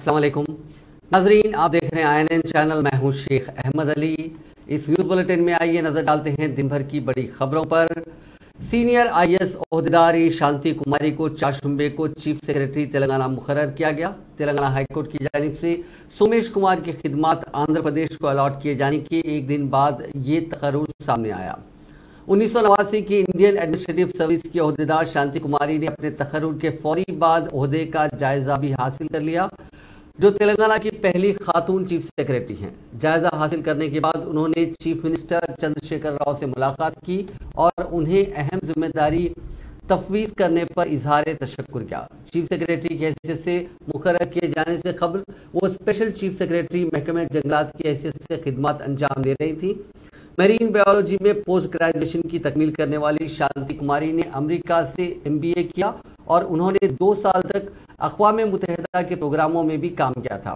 अस्सलाम वालेकुम नाजरीन, आप देख रहे हैं INN चैनल। मैं हूं शेख अहमद अली। इस न्यूज़ बुलेटिन में आइए नज़र डालते हैं दिन भर की बड़ी खबरों पर। सीनियर IAS ओहदेदार शांति कुमारी को 4 शुंबे को चीफ सेक्रेटरी तेलंगाना मुकर्रर किया गया। तेलंगाना हाईकोर्ट की जानिब से सोमेश कुमार की खिदमात आंध्र प्रदेश को अलॉट किए जाने के एक दिन बाद ये तकर्रुर सामने आया। 1989 की इंडियन एडमिनिस्ट्रेटिव सर्विस की ओहदेदार शांति कुमारी ने अपने तकर्रुर के फौरी बाद ओहदे का जायजा भी हासिल कर लिया, जो तेलंगाना की पहली खातून चीफ सेक्रेटरी हैं। जायजा हासिल करने के बाद उन्होंने चीफ मिनिस्टर चंद्रशेखर राव से मुलाकात की और उन्हें अहम जिम्मेदारी तफवीज़ करने पर इजहार तशक्कुर किया। चीफ सेक्रेटरी की हैसियत से मुकर्रर किए जाने से कबल वो स्पेशल चीफ सेक्रेटरी महकमे जंगलात की हैसियत से खिदमत अंजाम दे रही थी। मरीन बायोलॉजी में पोस्ट ग्रेजुएशन की तकमील करने वाली शांति कुमारी ने अमेरिका से MBA किया और उन्होंने 2 साल तक अक़वाम मुत्तहिदा के प्रोग्रामों में भी काम किया था।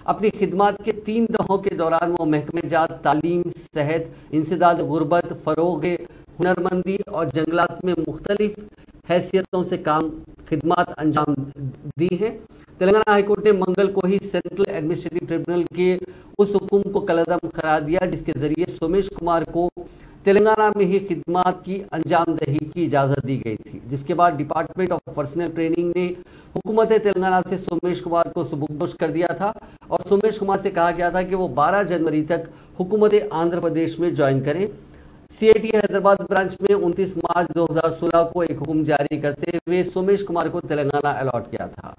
अपनी खिदमत के 3 दौरों के दौरान वो महकमे जात तालीम, सेहत, इंसदाद गुर्बत, फ़रोग़ हुनरमंदी और जंगलात में मुख्तलिफ हैसियतों से काम खिदमत अंजाम दी हैं। तेलंगाना हाईकोर्ट ने मंगल को ही सेंट्रल एडमिनिस्ट्रेटिव ट्रिब्यूनल के उस हुक्म को कलअदम करार दिया जिसके जरिए सोमेश कुमार को तेलंगाना में ही खिदमत की अंजामदही की इजाज़त दी गई थी, जिसके बाद डिपार्टमेंट ऑफ पर्सनल ट्रेनिंग ने हुकूमत तेलंगाना से सोमेश कुमार को सुबुकदोश कर दिया था और सोमेश कुमार से कहा गया था कि वो 12 जनवरी तक हुकूमत आंध्र प्रदेश में ज्वाइन करें। CIT हैदराबाद ब्रांच में 29 मार्च 2016 को एक हुक्म जारी करते हुए सोमेश कुमार को तेलंगाना अलॉट किया था।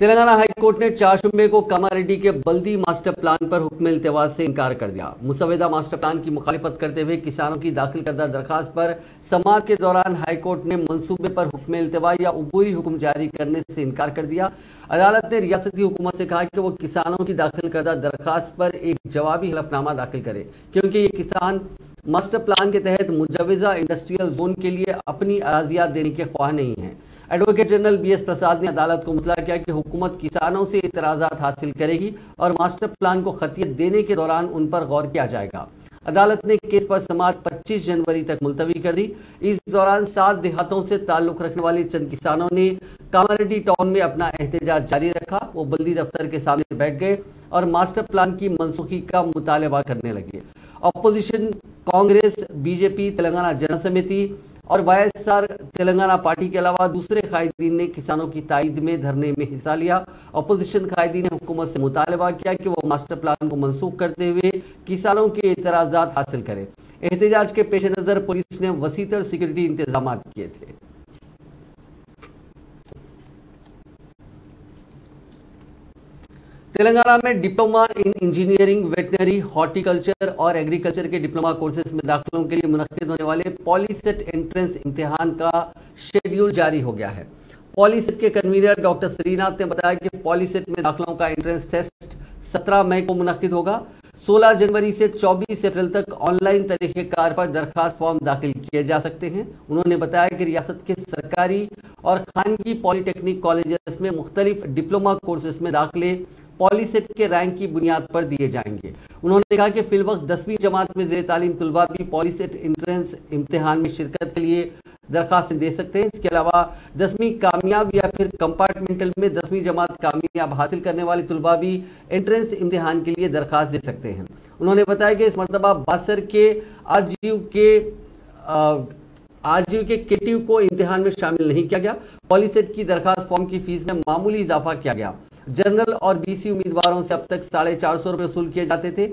तेलंगाना हाईकोर्ट ने 4 शुंबे को कामारेड्डी के बल्दी मास्टर प्लान पर हुक्म इल्तिवाज से इनकार कर दिया। मुसवदा मास्टर प्लान की मुखालिफत करते हुए किसानों की दाखिल करदा दरखास्त पर समाअत के दौरान हाईकोर्ट ने मंसूबे पर हुक्म इल्तिवाज या उबूरी हुक्म जारी करने से इनकार कर दिया। अदालत ने रियासती हुकूमत से कहा कि वो किसानों की दाखिल करदा दरखास्त पर एक जवाबी हलफनामा दाखिल करे, क्योंकि ये किसान मास्टर प्लान के तहत मुजवजा इंडस्ट्रियल जोन के लिए अपनी अराजियात देने के ख्वाह नहीं है। एडवोकेट जनरल BS प्रसाद ने अदालत को मुतला किया कि हुकूमत किसानों से इतराज़ात हासिल करेगी और मास्टर प्लान को खतियत देने के दौरान उन पर गौर किया जाएगा। अदालत ने केस पर समाअत 25 जनवरी तक मुलतवी कर दी। इस दौरान 7 देहातों से ताल्लुक़ रखने वाले चंद किसानों ने कामारेड्डी टाउन में अपना एहतजाज जारी रखा। वो बल्दी दफ्तर के सामने बैठ गए और मास्टर प्लान की मनसूखी का मुतालबा करने लगे। अपोजिशन कांग्रेस, BJP, तेलंगाना जन समिति और YSR तेलंगाना पार्टी के अलावा दूसरे कायदीन ने किसानों की तायद में धरने में हिस्सा लिया। अपोजिशन कायदीन ने हुकूमत से मुतालबा किया कि वो मास्टर प्लान को मनसूख करते हुए किसानों के एतराज़ात हासिल करें। एहतजाज के पेश नज़र पुलिस ने वसीतर सिक्योरिटी इंतजाम किए थे। तेलंगाना में diploma in engineering, veterinary, horticulture और एग्रीकल्चर के डिप्लोमा कोर्सेज में दाखिलों के लिए मुनक्किद होने वाले पॉलीसेट एंट्रेंस इम्तिहान का शेड्यूल जारी हो गया है। पॉलीसेट के कन्वीनर डॉक्टर श्रीनाथ ने बताया कि पॉलीसेट में दाखिलों का एंट्रेंस टेस्ट 17 मई को मुनक्किद होगा। 16 जनवरी से 24 अप्रैल तक ऑनलाइन तरीक़ेकार पर दरखास्त फॉर्म दाखिल किए जा सकते हैं। उन्होंने बताया कि रियासत के सरकारी और खानगी पॉलीटेक्निक कॉलेजेस में मुख्तलिफ डिप्लोमा कोर्सेज में दाखिले पॉलीसेट के रैंक की बुनियाद पर दिए जाएंगे। उन्होंने कहा कि फिलवक्त 10वीं जमात में ज़ेर तालीम तलबा भी पॉलीसेट एंट्रेंस इम्तिहान में शिरकत के लिए दरखास्त दे सकते हैं। इसके अलावा 10वीं कामयाब या फिर कंपार्टमेंटल में 10वीं जमात कामयाब हासिल करने वाले तलबा भी एंट्रेंस इम्तिहान के लिए दरखास्त दे सकते हैं। उन्होंने बताया कि इस मरतबा बासर के आरजीयू के केटीयू को इम्तिहान में शामिल नहीं किया गया। पॉलीसेट की दरखास्त फॉर्म की फीस में मामूली इजाफा किया गया। जनरल और BC उम्मीदवारों से अब तक 450 रुपये वसूल किए जाते थे,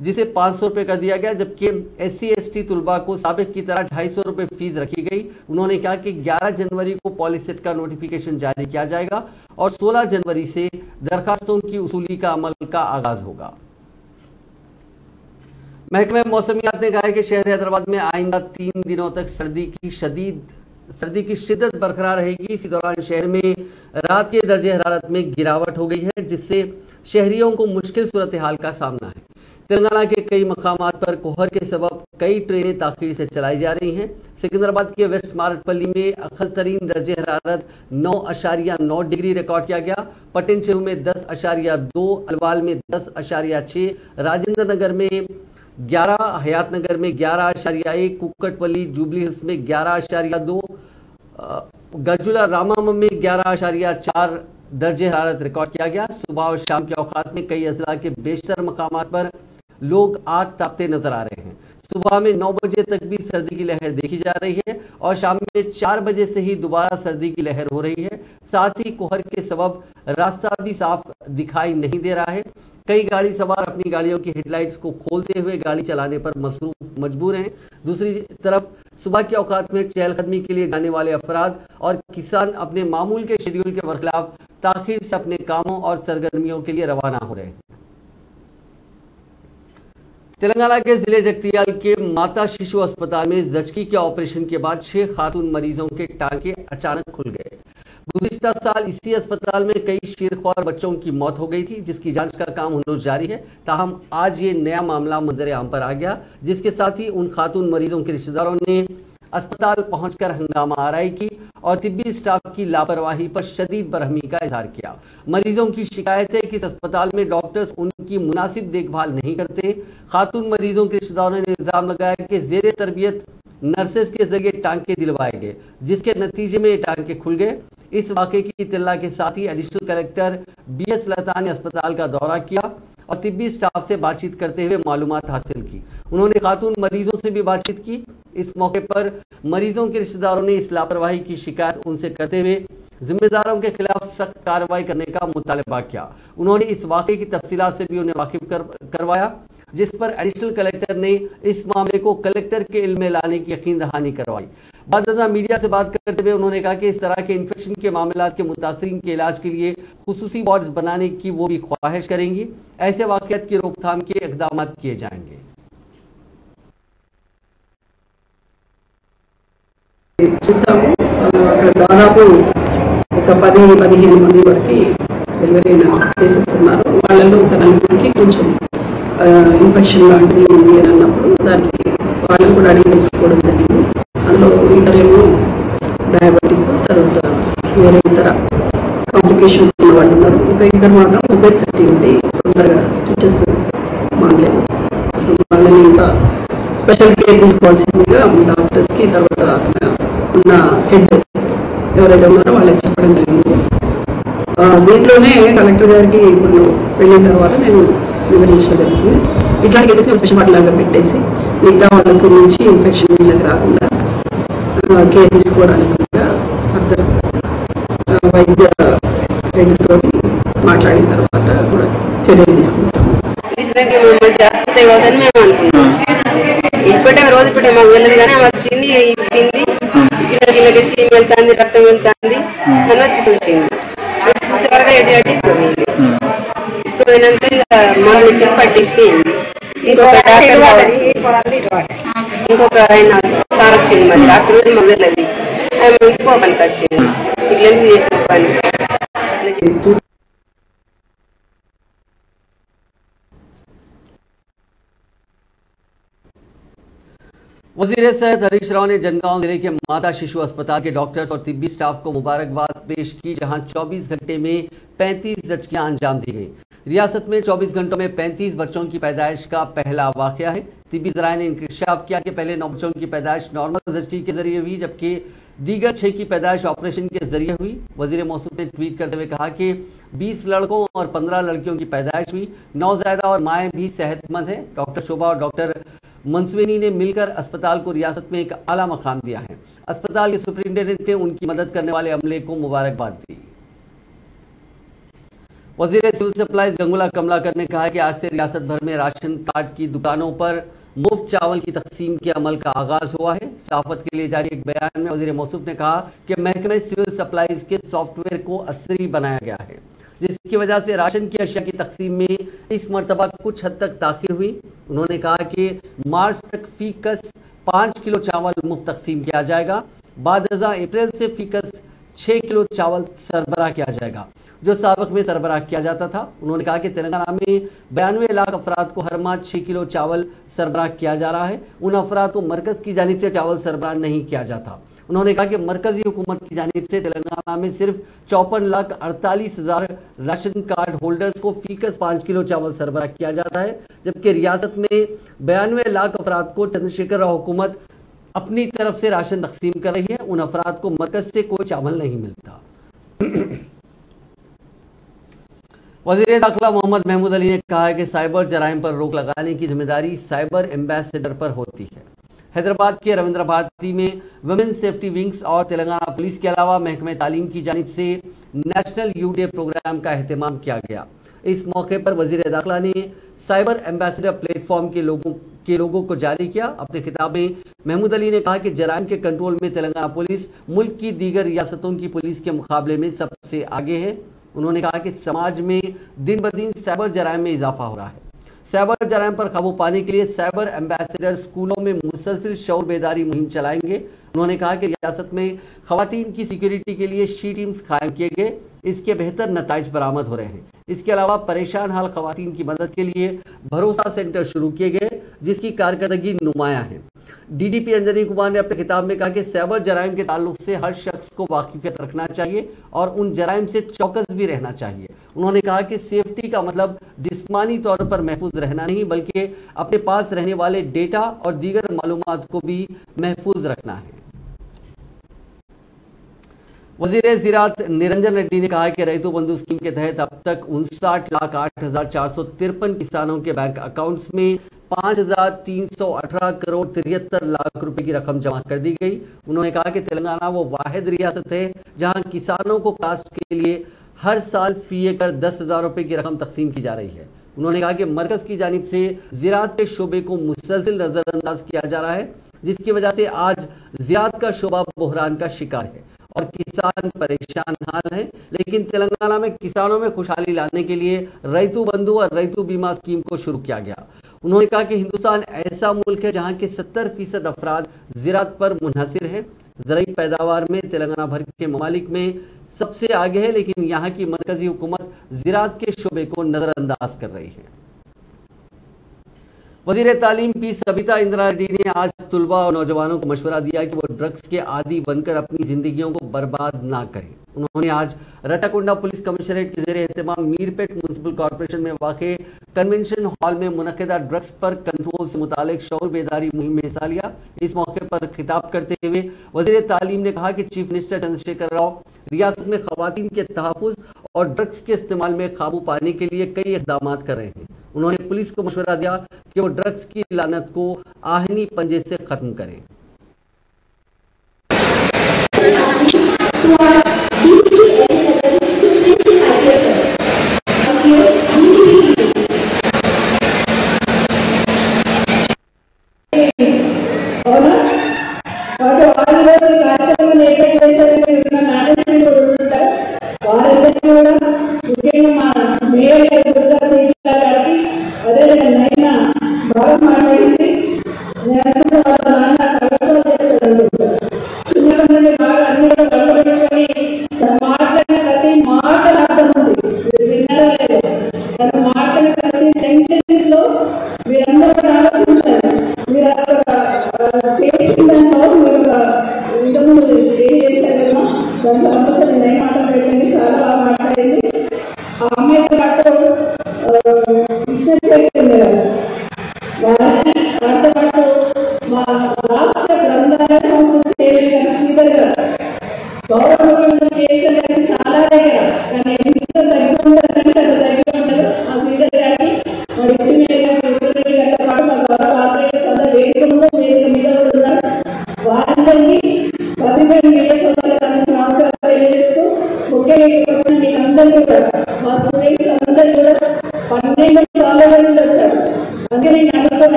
जिसे 500 रुपये कर दिया गया, जबकि SC/ST तलबा को साबिक की तरह 250 रुपये फीस रखी गई। उन्होंने कहा कि 11 जनवरी को पॉलीसेट का नोटिफिकेशन जारी किया जाएगा और 16 जनवरी से दरखास्तों की वसूली का अमल का आगाज होगा। महकमे मौसमियात ने कहा है कि शहर हैदराबाद में आइंदा 3 दिनों तक सर्दी की शिद्दत बरकरार रहेगी। इसी दौरान शहर में रात के दर्जे हरारत में गिरावट हो गई है, जिससे शहरियों को मुश्किल सूरत हाल का सामना है। तेलंगाना के कई मकामात पर कोहर के सबब कई ट्रेनें ताखीर से चलाई जा रही हैं। सिकंदराबाद के वेस्ट मार्टपल्ली में अकल तरीन दर्जे हरारत 9.9 डिग्री रिकॉर्ड किया गया। पटिनचेरू में 10.2, अलवाल में 10.6, राजेंद्र नगर में 11, हयात नगर में 11.1, कुक्कटपल्ली, जुबली हिल्स में 11.2, गजुला रामाम में 11.4 दर्जे हरारत रिकॉर्ड किया गया। सुबह और शाम के औकात में कई अजला के बेशतर मकामात पर लोग आग तापते नजर आ रहे हैं। सुबह में 9 बजे तक भी सर्दी की लहर देखी जा रही है और शाम में 4 बजे से ही दोबारा सर्दी की लहर हो रही है। साथ ही कोहर के सबब रास्ता भी साफ दिखाई नहीं दे रहा है। कई गाड़ी सवार अपनी गाड़ियों की हेडलाइट्स को खोलते हुए गाड़ी चलाने पर मजबूर हैं। दूसरी तरफ सुबह के औकात में चहलकदमी के लिए जाने वाले अफराद और किसान अपने मामूल के शेड्यूल के बरखिलाफ ताखीर से अपने कामों और सरगर्मियों के लिए रवाना हो रहे हैं। तेलंगाना के जिले जगतियाल के माता शिशु अस्पताल में जचकी के ऑपरेशन के बाद 6 खातून मरीजों के टांके अचानक खुल गए। गुज़िश्ता साल इसी अस्पताल में कई शीरख्वार बच्चों की मौत हो गई थी, जिसकी जांच का काम हनूज जारी है। ताहम आज ये नया मामला मंजर आम पर आ गया, जिसके साथ ही उन खातून मरीजों के रिश्तेदारों ने अस्पताल पहुंचकर हंगामा आराई की और तिब्बी स्टाफ की लापरवाही पर शदीद बरहमी का इजहार किया। मरीजों की शिकायत है कि इस अस्पताल में डॉक्टर्स उनकी मुनासिब देखभाल नहीं करते। खातून मरीजों के रिश्तेदारों ने इल्जाम लगाया कि जेर तरबियत नर्सेस के जरिए टांके दिलवाए गए, जिसके नतीजे में ये टांके खुल गए। इस वाक़े की इत्तला के साथ ही एडिशनल कलेक्टर BS लता ने अस्पताल का दौरा किया और तिब्बी स्टाफ से बातचीत करते हुए मालूमात हासिल की। उन्होंने खातून मरीजों से भी बातचीत की। इस मौके पर मरीजों के रिश्तेदारों ने इस लापरवाही की शिकायत उनसे करते हुए जिम्मेदारों के खिलाफ सख्त कार्रवाई करने का मुतालबा किया। उन्होंने इस वाक़े की तफसीलात से भी उन्हें वाकिफ करवाया, जिस पर एडिशनल कलेक्टर ने इस मामले को कलेक्टर के इल्म में लाने की यकीन दहानी करवाई। बाद मीडिया से बात करते हुए उन्होंने कहा कि इस तरह के इन्फेक्शन के मामलों के मुतासरीन के इलाज के लिए खुसूसी वार्ड्स बनाने की वो भी ख्वाहिश करेंगी। ऐसे वाक़यात की रोकथाम के इक़दाम किए जाएंगे। చూసాము అక్కడ దాదాపు ఒక 10-15 మంది వరకు డెలివరీ కేసెస్ ఉన్నారు. వాళ్ళలో ఒక 4 కొంచెం ఇన్ఫెక్షన్ లాంటిది ఉంది అని అన్నప్పుడు దానికి వాళ్ళని కూడా అడిగి తెలుసుకోవడం జరిగింది. అందులో ఇద్దరేమో డయాబెటిక్, తర్వాత వేరే ఇతర కాంప్లికేషన్స్ ఉన్న వాళ్ళు ఉన్నారు. ఒక ఇద్దరు మాత్రం ఒబెసిటీ ఉండి తొందరగా స్టిచెస్ మానలేదు. సో వాళ్ళని ఇంకా స్పెషల్ కేర్ తీసుకోవాల్సిందిగా డాక్టర్స్కి తర్వాత ఉన్న హెడ్ ఎవరైతే ఉన్నారో వాళ్ళకి చెప్పడం జరిగింది. దీంట్లోనే కలెక్టర్ గారికి ఇప్పుడు వెళ్ళిన తర్వాత నేను వివరించడం జరుగుతుంది. ఇట్లాంటి కేసెస్ స్పెషల్ వార్డ్ లాగా పెట్టేసి మిగతా వాళ్ళకి నుంచి ఇన్ఫెక్షన్ వీళ్ళకి రాకుండా కేర్ తీసుకోవడానికి ఫర్దర్ వైద్య హెడ్తో మాట్లాడిన తర్వాత కూడా చర్యలు తీసుకుంటాము. ఇప్పటి రోజు ఇప్పుడే మాకు వెళ్ళదు కానీ ఆమె వచ్చింది, ఇప్పింది, వీళ్ళకి సీమ్ వెళ్తుంది, రక్తం వెళ్తుంది అని వచ్చి చూసింది. చూసే వరకు ఎడి పోయినాక ఇక మందు పెట్టి పట్టించిపోయింది. ఇంకొక ఆయన సార్ వచ్చింది, మరి డాక్టర్ మాకు తెలియదు. ఆమె ఇంకో పనికి వచ్చింది, ఇట్లా చేసిన పని అట్లా. वजीर सेहत हरीश राव ने जनगांव जिले के माता शिशु अस्पताल के डॉक्टर्स और तिब्बी स्टाफ को मुबारकबाद पेश की, जहां 24 घंटे में 35 जचकियां अंजाम दी गई। रियासत में 24 घंटों में 35 बच्चों की पैदाइश का पहला वाकया है। तिब्बी ज़राए ने इंकशाफ किया कि पहले 9 बच्चों की पैदाइश नॉर्मल जचकी के जरिए हुई, जबकि दीगर 6 की पैदाइश ऑपरेशन के जरिए हुई। वजीर मौसूफ ने ट्वीट करते हुए कहा कि 20 लड़कों और 15 लड़कियों की पैदाइश हुई। नौज़ायदा और माएँ भी सेहतमंद हैं। डॉक्टर शोभा और डॉक्टर मंसवेनी ने मिलकर अस्पताल को रियासत में एक आला मकाम दिया है। अस्पताल के सुपरिटेंडेंट ने उनकी मदद करने वाले अमले को मुबारकबाद दी। वजीर सिविल सप्लाईज गंगुला कमलाकर ने कहा कि आज से रियासत भर में राशन कार्ड की दुकानों पर मुफ्त चावल की तकसीम के अमल का आगाज हुआ है। सहाफत के लिए जारी एक बयान में वजीर मौसूफ ने कहा कि महकमे सिविल सप्लाईज के सॉफ्टवेयर को असरी बनाया गया है, जिसकी वजह से राशन की अशिया की तकसीम में इस मरतबा कुछ हद तक ताखिर हुई। उन्होंने कहा कि मार्च तक फीकस 5 किलो चावल मुफ्त तकसीम किया जाएगा। बाद अप्रैल से फीकस 6 किलो चावल सरबराह किया जाएगा, जो साबिक में सरबराह किया जाता था। उन्होंने कहा कि तेलंगाना में 92 लाख अफराद को हर माह 6 किलो चावल सरबराह किया जा रहा है। उन अफराद को मरकज़ की जानिब से चावल सरबराह नहीं किया जाता। उन्होंने कहा कि मरकजी हुकूमत की जानिब से तेलंगाना में सिर्फ 54,48,000 राशन कार्ड होल्डर्स को फीकस 5 किलो चावल सरबराह किया जाता है, जबकि रियासत में 92 लाख अफराद को चंद्रशेखर राव हुकूमत अपनी तरफ से राशन तकसीम कर रही है। उन अफराद को मरकज से कोई चावल नहीं मिलता। वज़ीर दाखिला मोहम्मद महमूद अली ने कहा है कि साइबर जराइम पर रोक लगाने की जिम्मेदारी साइबर एम्बेसडर पर होती है। हैदराबाद के रविंद्र भारती में वुमेन्स सेफ्टी विंग्स और तेलंगाना पुलिस के अलावा महकमे तालीम की जानिब से नेशनल यूथ डे प्रोग्राम का एहतमाम किया गया। इस मौके पर वज़ीर दाखिला ने साइबर एम्बेसडर प्लेटफॉर्म के लोगों को जारी किया। अपने खिताब में महमूद अली ने कहा कि जराइम के कंट्रोल में तेलंगाना पुलिस मुल्क की दीगर रियासतों की पुलिस के मुकाबले में सबसे आगे है। उन्होंने कहा कि समाज में दिन ब दिन साइबर जराइम में इजाफा हो रहा है। साइबर जराइम पर काबू पाने के लिए साइबर एम्बेसडर स्कूलों में मुसलसिल शऊर बेदारी मुहिम चलाएंगे। उन्होंने कहा कि रियासत में खवातीन की सिक्योरिटी के लिए शी टीम्स कायम किए गए, इसके बेहतर नताइज बरामद हो रहे हैं। इसके अलावा परेशान हाल खवातीन की मदद के लिए भरोसा सेंटर शुरू किए गए, जिसकी कारकर्दगी नुमाया है। डीजीपी अंजनी कुमार ने अपने खिताब में कहा कि साइबर जराइम के ताल्लुक से हर शख्स को वाकिफियत रखना चाहिए और उन जराइम से चौकस भी रहना चाहिए। उन्होंने कहा कि सेफ्टी का मतलब जिस्मानी तौर पर महफूज रहना नहीं, बल्कि अपने पास रहने वाले डेटा और दीगर मालूमात को भी महफूज रखना है। वज़ीर ज़राअत निरंजन रेड्डी ने कहा है कि रैतु बंधु स्कीम के तहत अब तक 59,08,453 किसानों के बैंक अकाउंट्स में 5,318 करोड़ 73 लाख रुपए की रकम जमा कर दी गई। उन्होंने कहा कि तेलंगाना वो वाहिद रियासत है जहां किसानों को काश्त के लिए हर साल फी एकड़ 10,000 रुपए की रकम तकसीम की जा रही है। उन्होंने कहा कि मरकज की जानिब से ज़राअत के शोबे को मुसलसिल नजरअंदाज किया जा रहा है, जिसकी वजह से आज ज़राअत का शोबा बहरान का शिकार है और किसान परेशान हाल हैं। लेकिन तेलंगाना में किसानों में खुशहाली लाने के लिए रैतु बंधु और रैतु बीमा स्कीम को शुरू किया गया। उन्होंने कहा कि हिंदुस्तान ऐसा मुल्क है जहां के 70% अफराद ज़राअत पर मुनहसिर हैं। ज़राई पैदावार में तेलंगाना भर के ममालिक में सबसे आगे है, लेकिन यहाँ की मरकजी हुकूमत ज़राअत के शोबे को नज़रअंदाज कर रही है। वज़ीर तालीम पी सबिता इंदिरा रेड्डी ने आज तुलबा और नौजवानों को मशवरा दिया कि वो ड्रग्स के आदी बनकर अपनी जिंदगियों को बर्बाद ना करें। उन्होंने आज रटाकुंडा पुलिस कमिश्नरेट के ज़ेरे एहतमाम मीरपेट म्यूनसिपल कॉर्पोरेशन में वाक़े कन्वेंशन हॉल में मुनक़िदा ड्रग्स पर कंट्रोल से मुतालिक शऊर बेदारी मुहिम में हिस्सा लिया। इस मौके पर खिताब करते हुए वज़ीर तालीम ने कहा कि चीफ मिनिस्टर चंद्रशेखर राव रियासत में ख़वातीन के तहफ़्फ़ुज़ और ड्रग्स के इस्तेमाल में काबू पाने के लिए कई इक़दाम कर रहे हैं। उन्होंने पुलिस को मशवरा दिया कि वो ड्रग्स की लानत को आहनी पंजे से खत्म करें।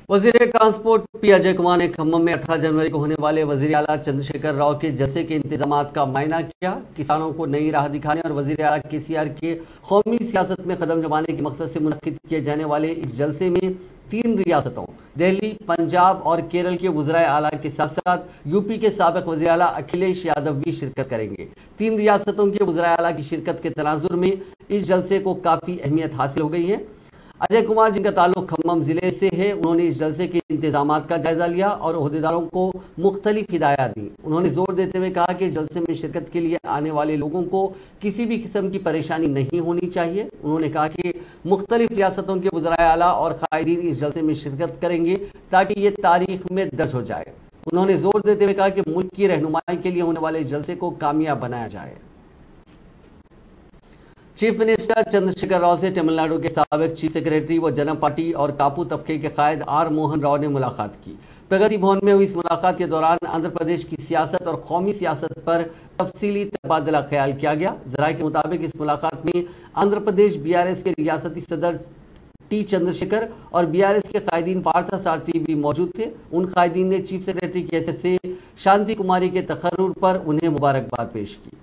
वज़ीर ट्रांसपोर्ट पी अजय कुमार ने खम्मम में 18 जनवरी को होने वाले वज़ीर आला चंद्रशेखर राव के जलसे के इंतजामात का मायना किया। किसानों को नई राह दिखाने और वज़ीर आला केसीआर के कौमी सियासत में कदम जमाने के मकसद से मुनक्किद किए जाने वाले इस जलसे में 3 रियासतों दिल्ली, पंजाब और केरल के वज़ीर आला के साथ साथ यूपी के साबिक़ वज़ीर आला अखिलेश यादव भी शिरकत करेंगे। 3 रियासतों के वज़ीर आला की शिरकत के तनाजुर में इस जलसे को काफ़ी अहमियत हासिल हो गई है। अजय कुमार, जिनका ताल्लुक खम्मम जिले से है, उन्होंने इस जलसे के इंतजामात का जायजा लिया और ओहदेदारों को मुख्तलिफ हिदायत दी। उन्होंने जोर देते हुए कहा कि जलसे में शिरकत के लिए आने वाले लोगों को किसी भी किस्म की परेशानी नहीं होनी चाहिए। उन्होंने कहा कि मुख्तलिफ रियासतों के वज़राए आला और कायदीन इस जलसे में शिरकत करेंगे ताकि ये तारीख में दर्ज हो जाए। उन्होंने जोर देते हुए कहा कि मुल्क की रहनुमाई के लिए होने वाले जलसे को कामयाब बनाया जाए। चीफ मिनिस्टर चंद्रशेखर राव से तमिलनाडु के साबिक चीफ सेक्रेटरी व जनता पार्टी और कापू तबके के कायद आर मोहन राव ने मुलाकात की। प्रगति भवन में हुई इस मुलाकात के दौरान आंध्र प्रदेश की सियासत और कौमी सियासत पर तफसीली तबादला ख्याल किया गया। जराये के मुताबिक इस मुलाकात में आंध्र प्रदेश बीआरएस के रियासती सदर टी चंद्रशेखर और बीआरएस के कायदीन पार्था सारथी भी मौजूद थे। उन कायदीन ने चीफ सेक्रेटरी की हैसियत से शांति कुमारी के तकर्रुर पर उन्हें मुबारकबाद पेश की।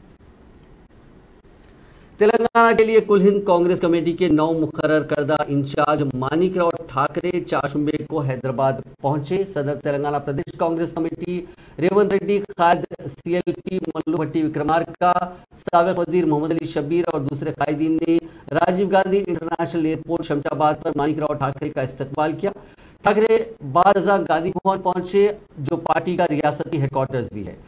तेलंगाना के लिए कुल हिंद कांग्रेस कमेटी के 9 मुकर्रर करदा इंचार्ज मानिकराव ठाकरे चाशुंबे को हैदराबाद पहुंचे। सदर तेलंगाना प्रदेश कांग्रेस कमेटी रेवंत रेड्डी, कायद सीएलपी मल्लू भट्टी विक्रमार्का, साबिक वजीर मोहम्मद अली शब्बीर और दूसरे कायदीन ने राजीव गांधी इंटरनेशनल एयरपोर्ट शमशाबाद पर मानिकराव ठाकरे का इस्तकबाल किया। ठाकरे बाद गांधी भवन पहुंचे, जो पार्टी का रियासती हेडक्वार्टर्स भी है।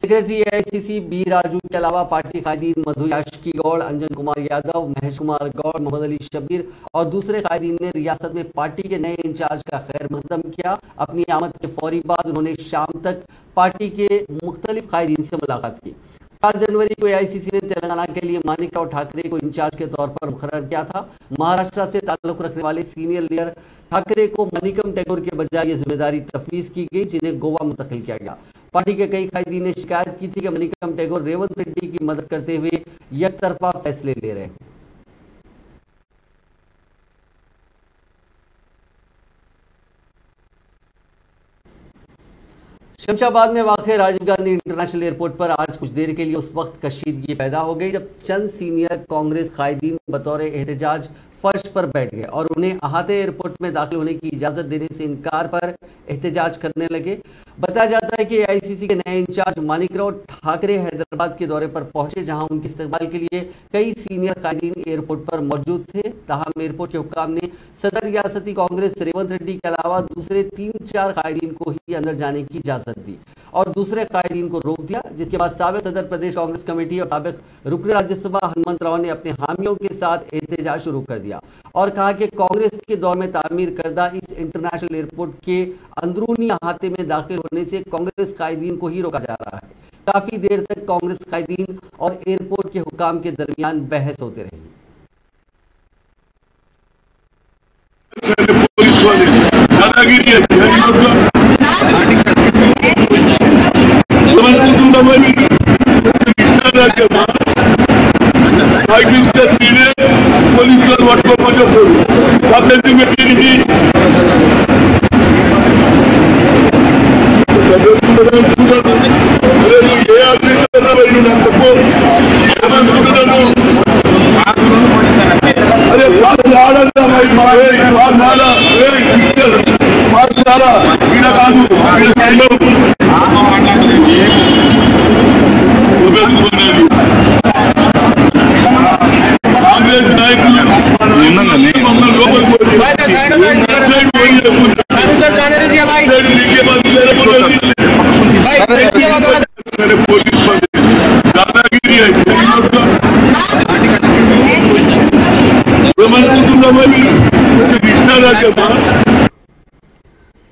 सेक्रेटरी एआईसीसी बी राजू के अलावा पार्टी कायदीन मधु याशकी गौड़, अंजन कुमार यादव, महेश कुमार गौड़, मोहम्मद अली शब्बीर और दूसरे कायदीन ने रियासत में पार्टी के नए इंचार्ज का खैर मकदम किया। अपनी आमद के फौरी बाद उन्होंने शाम तक पार्टी के मुख्तलिफ कायदीन से मुलाकात की। 4 जनवरी को एआईसीसी ने तेलंगाना के लिए मानिकराव ठाकरे को इंचार्ज के तौर पर मुकर्रर किया था। महाराष्ट्र से ताल्लुक रखने वाले सीनियर लीडर ठाकरे को मनिकम टैगोर के बजाय ये जिम्मेदारी तफवीज की गई, जिन्हें गोवा मुंतकिल किया गया। पार्टी के कई कायदीन ने शिकायत की थी कि मनिकम टैगोर रेवंत रेड्डी की मदद करते हुए यकतरफा फैसले ले रहे हैं। शमशाबाद में वाक़े राजीव गांधी इंटरनेशनल एयरपोर्ट पर आज कुछ देर के लिए उस वक्त कशीदगी पैदा हो गई जब चंद सीनियर कांग्रेस कायदीन बतौर एहतजाज फर्श पर बैठ गए और उन्हें अहाते एयरपोर्ट में दाखिल होने की इजाज़त देने से इनकार पर एहतजाज करने लगे। बताया जाता है कि एआईसीसी के नए इंचार्ज मानिकराव ठाकरे हैदराबाद के दौरे पर पहुंचे, जहां उनके इस्तकबाल के लिए कई सीनियर कायदीन एयरपोर्ट पर मौजूद थे। ताहम एयरपोर्ट के हुक्काम ने सदर रियासती कांग्रेस रेवंत रेड्डी के अलावा दूसरे 3-4 कायदीन को ही अंदर जाने की इजाज़त दी और दूसरे कायदीन को रोक दिया, जिसके बाद साबिक सदर प्रदेश कांग्रेस कमेटी और साबिक रुकन राज्यसभा हनुमंत राव ने अपने हामियों के साथ एहतजाज शुरू कर दिया और कहा कि कांग्रेस के दौर में तामीर करदा इस इंटरनेशनल एयरपोर्ट के अंदरूनी अहाते में दाखिल होने से कांग्रेस कायदीन को ही रोका जा रहा है। काफी देर तक कांग्रेस कायदीन और एयरपोर्ट के हुक्काम के दरमियान बहस होते रही।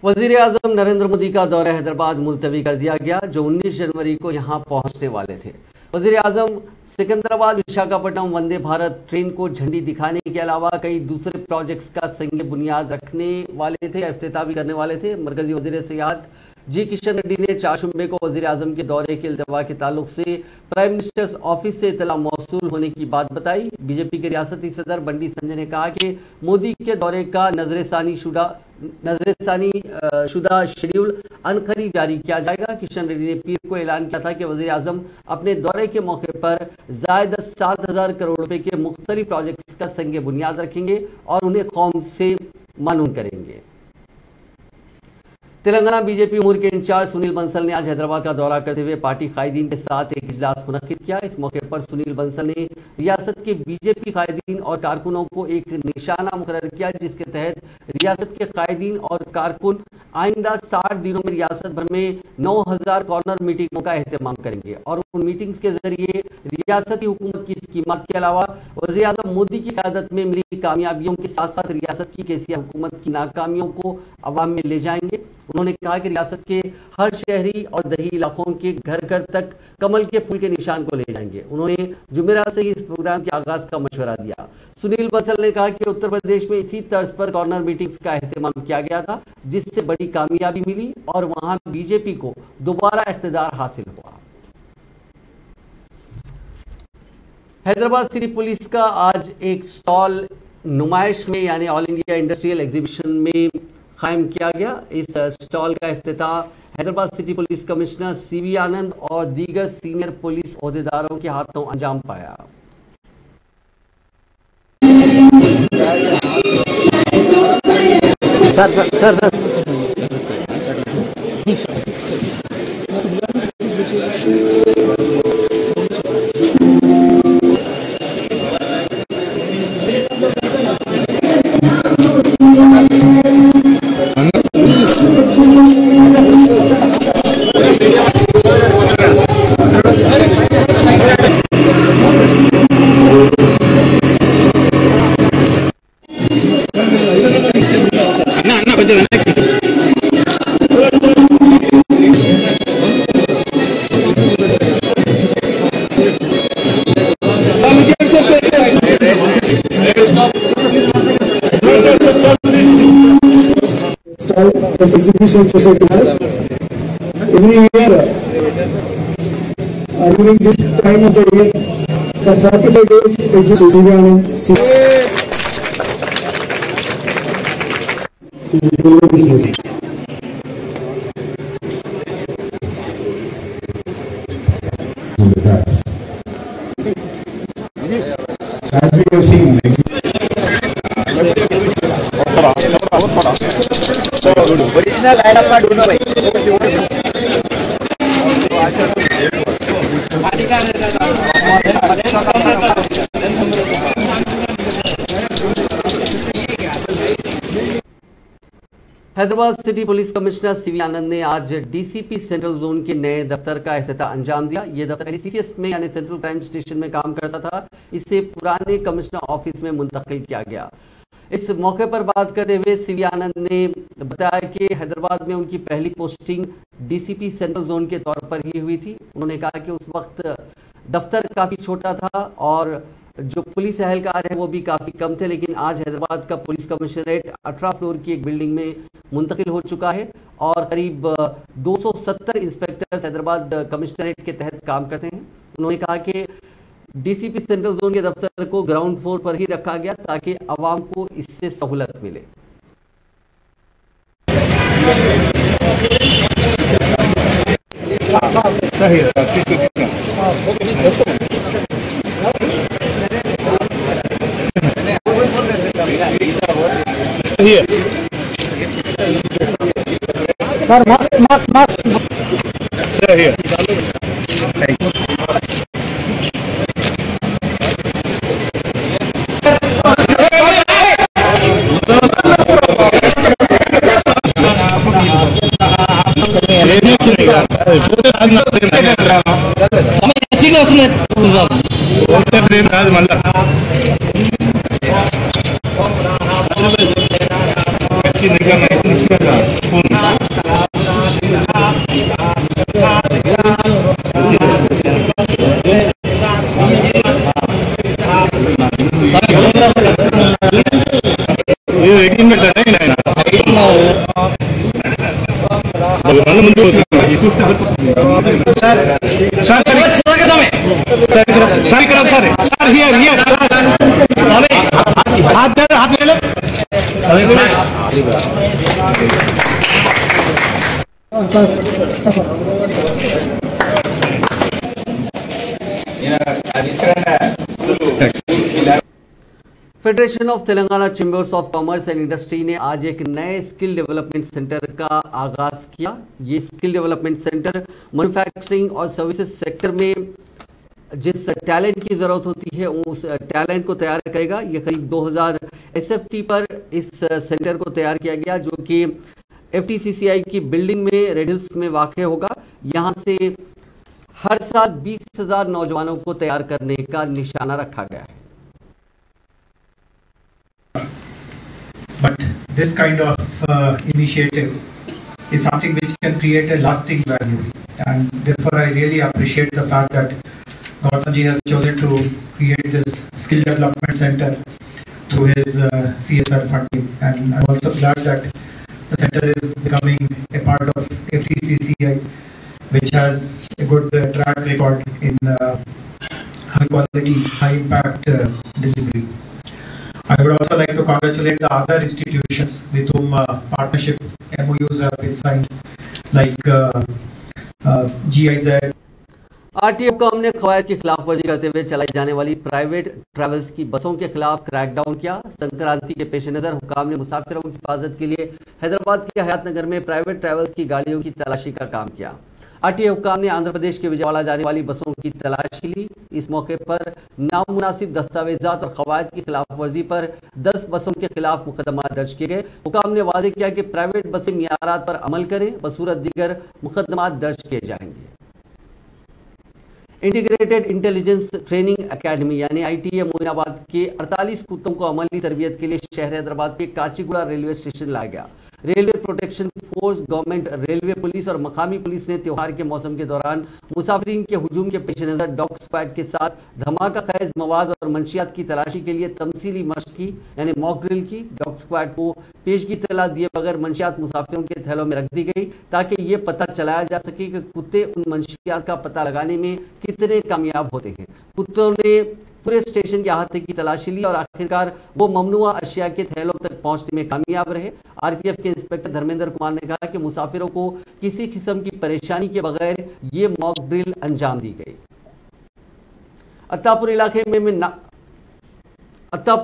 वजीर आजम नरेंद्र मोदी का दौरा हैदराबाद मुलतवी कर दिया गया, जो 19 जनवरी को यहां पहुंचने वाले थे। वजीर आजम सिकंदराबाद विशाखापट्टनम वंदे भारत ट्रेन को झंडी दिखाने के अलावा कई दूसरे प्रोजेक्ट्स का संग बुनियाद रखने वाले थे या इफ्तिताह भी करने वाले थे। मरकजी वजीर सियाहत जी किशन रेड्डी ने चाशुंबे को वजीर आजम के दौरे के इल्तवा के ताल्लुक से प्राइम मिनिस्टर्स ऑफिस से इतला मौसूल होने की बात बताई। बीजेपी के रियासती सदर बंडी संजय ने कहा कि मोदी के दौरे का नजरसानी शुदा शेड्यूल अनकरीब जारी किया जाएगा। किशन रेड्डी ने पीर को ऐलान किया था कि वजीर आजम अपने दौरे के मौके पर ज़ायद 7,000 करोड़ रुपए के मुख्तलिफ प्रोजेक्ट्स का संग बुनियाद रखेंगे और उन्हें कौम से मानून करेंगे। तेलंगाना बीजेपी उमूर के इंचार्ज सुनील बंसल ने आज हैदराबाद का दौरा करते हुए पार्टी कायदीन के साथ एक इजलास मुनक्किद किया। इस मौके पर सुनील बंसल ने रियासत के बीजेपी कायदीन और कारकुनों को एक निशाना मुकर्रर किया, जिसके तहत रियासत के कायदीन और कारकुन आइंदा 60 दिनों में रियासत भर में 9000 कॉर्नर मीटिंगों का एहतमाम करेंगे और उन मीटिंग्स के जरिए रियासती हुकूमत की स्कीमात के अलावा वज़ीर आज़म मोदी की क़यादत में मिली कामयाबियों के साथ साथ रियासत की केसीआर हुकूमत की नाकामियों को अवाम में ले जाएंगे। उन्होंने कहा कि रियासत के हर शहरी और दही इलाकों के घर घर तक कमल के फूल के निशान को ले जाएंगे। उन्होंने जुमेरात से ही इस प्रोग्राम के आगाज का मशवरा दिया। सुनील बंसल ने कहा कि उत्तर प्रदेश में इसी तर्ज पर कॉर्नर मीटिंग्स का एहतमाम किया गया था, जिससे बड़ी कामयाबी मिली और वहां बीजेपी को दोबारा इख्तिदार हासिल हुआ। हैदराबाद सिटी पुलिस का आज एक स्टॉल नुमाइश में यानी ऑल इंडिया इंडस्ट्रियल एग्जीबिशन में कायम किया गया। इस स्टॉल का इफ्तिताह Hyderabad city police commissioner CV Anand और दीगर सीनियर पुलिस ओहदेदारों के हाथों अंजाम पाया। Sir Exhibition Society every year during this time of the year the 45 days exhibition as we have seen original line अपना ढूंढो भाई। Hyderabad city police commissioner CV Anand ने आज डीसीपी सेंट्रल जोन के नए दफ्तर का इफ्तिताह अंजाम दिया। ये दफ्तर पहले सीसीएस में यानी सेंट्रल क्राइम स्टेशन में काम करता था, इसे पुराने कमिश्नर ऑफिस में मुंतकिल किया गया। इस मौके पर बात करते हुए सीवी आनंद ने बताया कि हैदराबाद में उनकी पहली पोस्टिंग डीसीपी सेंट्रल जोन के तौर पर ही हुई थी। उन्होंने कहा कि उस वक्त दफ्तर काफ़ी छोटा था और जो पुलिस एहलकार है वो भी काफ़ी कम थे, लेकिन आज हैदराबाद का पुलिस कमिश्नरेट 18 फ्लोर की एक बिल्डिंग में मुंतकिल हो चुका है और करीब 270 इंस्पेक्टर्स हैदराबाद कमिश्नरेट के तहत काम करते हैं। उन्होंने कहा कि डीसीपी सेंट्रल जोन के दफ्तर को ग्राउंड फ्लोर पर ही रखा गया ताकि आवाम को इससे सहूलत मिले। Federation of Telangana chambers of commerce and industry ने आज एक नए स्किल डेवलपमेंट सेंटर का आगाज किया। ये स्किल डेवलपमेंट सेंटर मैन्युफैक्चरिंग और सर्विसेज सेक्टर में जिस टैलेंट की ज़रूरत होती है उस टैलेंट को तैयार करेगा। ये करीब 2000 SFT पर इस सेंटर को तैयार किया गया, जो कि FTCCI की बिल्डिंग में रेड हिल्स में वाक़ होगा। यहाँ से हर साल 20,000 नौजवानों को तैयार करने का निशाना रखा गया है। But this kind of initiative is something which can create a lasting value, and therefore I really appreciate the fact that Gautam ji has chosen to create this skill development center through his CSR funding, and I'm also glad that the center is becoming a part of FTCCI, which has a good track record in high quality, high impact delivery. I would also like to congratulate the other institutions with whom partnership MOUs have been signed, like GIZ. RTF com ने कवायद की खिलाफ वर्जी करते हुए चलाई जाने वाली private travels की बसों के खिलाफ क्रैकडाउन किया। संक्रांति के पेश नज़र हुकाम ने मुसाफिरों की हिफाजत के लिए हैदराबाद के हयात नगर में प्राइवेट ट्रैवल्स की गाड़ियों की तलाशी का काम किया। RTF हुकाम ने आंध्र प्रदेश के विजयवाड़ा जाने वाली बसों की तलाशी ली। इस मौके पर नामुनासिब दस्तावेजात और कवायद की खिलाफ वर्जी पर 10 बसों के खिलाफ मुकदमा दर्ज किए गए। हुकाम ने वादे किया कि प्राइवेट बसें मियारात पर अमल करें, बसूरत दीगर मुकदमा दर्ज किए जाएंगे। इंटीग्रेटेड इंटेलिजेंस ट्रेनिंग एकेडमी यानी ITA मोइनाबाद के 48 कुत्तों को अमली तरबियत के लिए शहर हैदराबाद के काचीगुड़ा रेलवे स्टेशन लाया गया। Railway protection force, government, railway police और मकामी पुलिस ने त्योहार के मौसम के दौरान मुसाफिरीन के हुजूम के पेश नज़र डॉग स्क्वाड के साथ धमाका खैज मवाद और मंशियात की तलाशी के लिए तमसीली मशक की, यानी मॉक ड्रिल की। डॉग स्क्वाड को पेशगी इत्तला दिए बगैर मंशियात मुसाफिरों के थैलों में रख दी गई, ताकि ये पता चलाया जा सके कि कुत्ते उन मंशियात का पता लगाने में कितने कामयाब होते हैं। कुत्तों ने पूरे स्टेशन के अहाते की तलाशी ली और आखिरकार वो ममनुआ अशिया के थैलों तक पहुंचने में कामयाब रहे। RPF के इंस्पेक्टर धर्मेंद्र कुमार ने कहा कि मुसाफिरों को किसी किस्म की परेशानी के बगैर ये मॉक ड्रिल अंजाम दी गई। अत्तापुर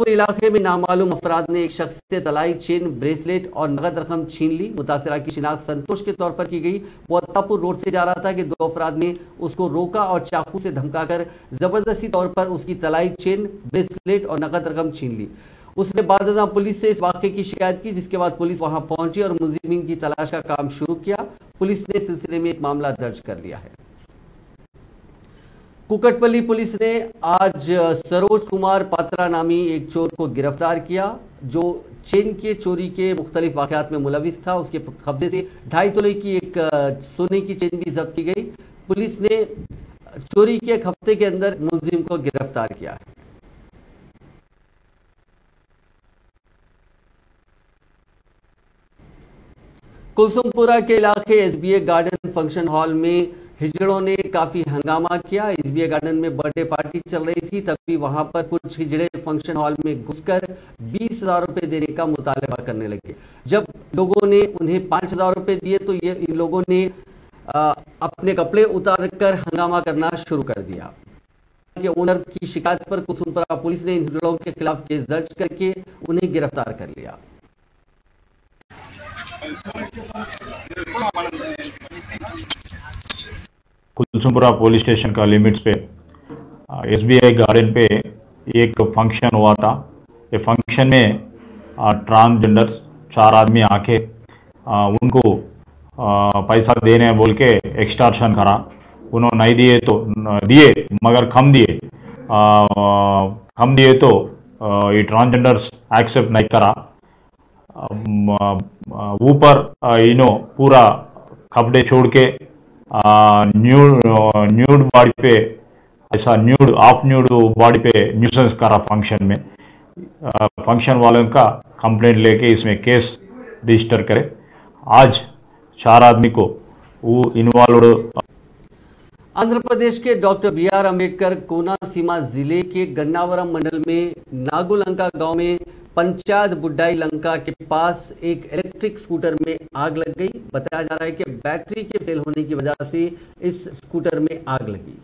इलाके में नामालूम अफराद ने एक शख्स से तलाई चेन, ब्रेसलेट और नगद रकम छीन ली। मुतासिरा की शिनाख्त संतोष के तौर पर की गई। वो अत्तापुर रोड से जा रहा था कि 2 अफराद ने उसको रोका और चाकू से धमकाकर जबरदस्ती तौर पर उसकी तलाई चेन, ब्रेसलेट और नगद रकम छीन ली। उसने बादशाह पुलिस से इस वाक़े की शिकायत की, जिसके बाद पुलिस वहां पहुंची और मुलजिमीन की तलाश का काम शुरू किया। पुलिस ने इस सिलसिले में एक मामला दर्ज कर लिया है। कुकटपल्ली पुलिस ने आज सरोज कुमार पात्रा नामी एक चोर को गिरफ्तार किया, जो चेन के चोरी के मुख्तलिफ वाक़यात में मुलविस था। उसके कब्जे से 2.5 तोले की एक सोने की चेन भी जब्त की गई। पुलिस ने चोरी के एक हफ्ते के अंदर मुलजिम को गिरफ्तार किया है। कुलसुमपुरा के इलाके SBA गार्डन फंक्शन हॉल में हिजड़ों ने काफ़ी हंगामा किया। SBA गार्डन में बर्थडे पार्टी चल रही थी, तभी वहां पर कुछ हिजड़े फंक्शन हॉल में घुसकर 20,000 रुपये देने का मुतालबा करने लगे। जब लोगों ने उन्हें 5,000 रुपये दिए तो इन लोगों ने अपने कपड़े उतार कर हंगामा करना शुरू कर दिया। ओनर की शिकायत पर कुलसुमपुरा पुलिस ने इन हिजड़ों के खिलाफ केस दर्ज करके उन्हें गिरफ्तार कर लिया। कुलसुमपुरा पुलिस स्टेशन का लिमिट्स पे SBI गार्डन पे एक फंक्शन हुआ था। ये फंक्शन में ट्रांसजेंडर 4 आदमी आके उनको पैसा देने बोल के एक्सटॉर्शन करा। उन्होंने नहीं दिए तो दिए, मगर कम दिए तो ये ट्रांसजेंडर्स एक्सेप्ट नहीं करा। ऊपर पूरा कपड़े छोड़ के न्यूड बॉडी पे, ऐसा हाफ न्यूड बॉडी पे न्यूसेंस करा फंक्शन में। फंक्शन वालों का कंप्लेंट लेके इसमें केस रजिस्टर करे। आज 4 आदमी को वो इन्वॉल्व। आंध्र प्रदेश के डॉक्टर BR अम्बेडकर कोनासीमा जिले के गन्नावरम मंडल में नागुलंका गांव में पंचायत बुड्डाई लंका के पास एक इलेक्ट्रिक स्कूटर में आग लग गई। बताया जा रहा है कि बैटरी के फेल होने की वजह से इस स्कूटर में आग लगी।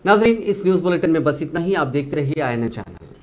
नाज़रीन, इस न्यूज़ बुलेटिन में बस इतना ही। आप देखते रहिए INN चैनल।